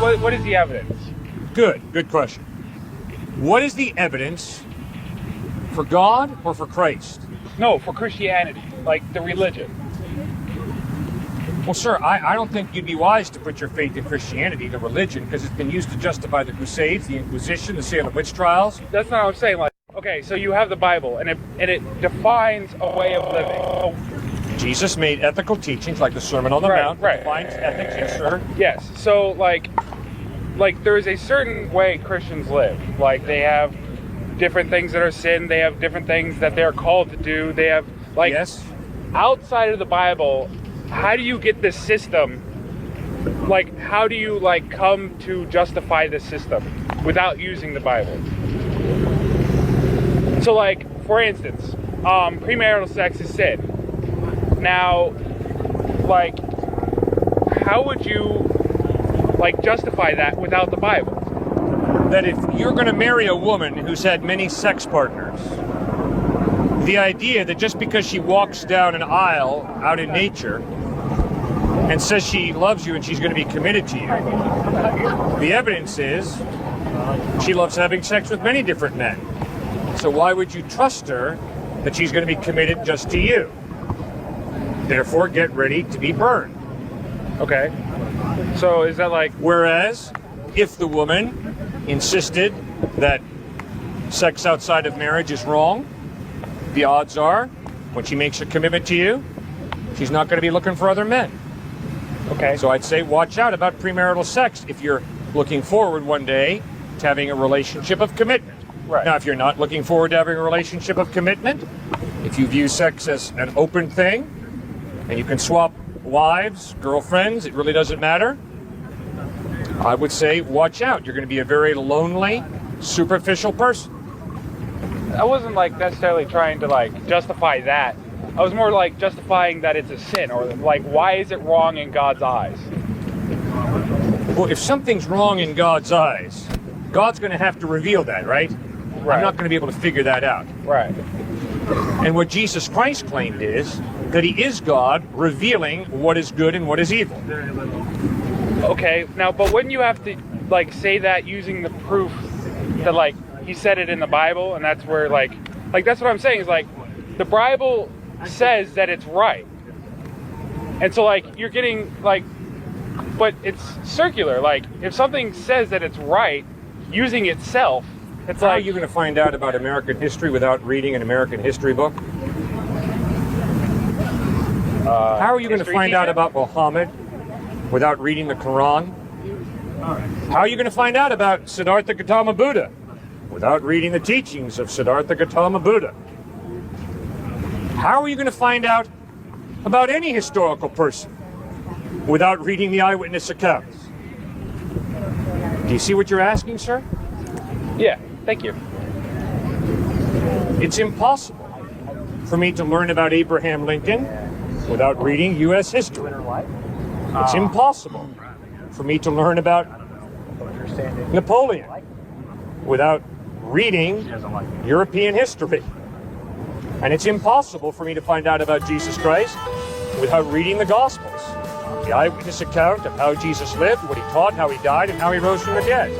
what is the evidence? Good question. What is the evidence for God or for Christ? No, for Christianity, like the religion. Well, sir, I don't think you'd be wise to put your faith in Christianity, the religion, because it's been used to justify the Crusades, the Inquisition, the Salem witch trials. That's not what I'm saying. Like, okay, so you have the Bible, and it defines a way of living. Jesus made ethical teachings like the Sermon on the Mount. Right. Defines ethics, yes, sir. Yes. So like there is a certain way Christians live. Like they have different things that are sin. They have different things that they're called to do. They have like yes. Outside of the Bible. How do you get this system? Like, how do you like come to justify this system without using the Bible? So, like, for instance, premarital sex is sin. Now, like, how would you like justify that without the Bible? That if you're going to marry a woman who's had many sex partners, the idea that just because she walks down an aisle out in nature and says she loves you and she's going to be committed to you, the evidence is she loves having sex with many different men. So why would you trust her that she's going to be committed just to you? Therefore, get ready to be burned. Okay. So is that like... Whereas, if the woman insisted that sex outside of marriage is wrong, the odds are, when she makes a commitment to you, she's not going to be looking for other men. Okay. So I'd say watch out about premarital sex if you're looking forward one day to having a relationship of commitment. Right. Now, if you're not looking forward to having a relationship of commitment, if you view sex as an open thing, and you can swap wives, girlfriends, it really doesn't matter, I would say watch out. You're going to be a very lonely, superficial person. I wasn't like necessarily trying to like justify that. I was more like justifying that it's a sin, or like why is it wrong in God's eyes? Well, if something's wrong in God's eyes, God's going to have to reveal that, right? Right. I'm not going to be able to figure that out. Right. And what Jesus Christ claimed is that he is God revealing what is good and what is evil. Okay, now, but wouldn't you have to like say that using the proof that like he said it in the Bible, and that's where like that's what I'm saying is like the Bible says that it's right, and so like you're getting like, but it's circular. Like if something says that it's right, using itself, it's How like... are you going to find out about American history without reading an American history book? How are you going to find out about Muhammad without reading the Quran? How are you going to find out about Siddhartha Gautama Buddha without reading the teachings of Siddhartha Gautama Buddha? How are you going to find out about any historical person without reading the eyewitness accounts? Do you see what you're asking, sir? Yeah, thank you. It's impossible for me to learn about Abraham Lincoln without reading U.S. history. It's impossible for me to learn about Napoleon without reading European history. And it's impossible for me to find out about Jesus Christ without reading the Gospels, the eyewitness account of how Jesus lived, what he taught, how he died, and how he rose from the dead.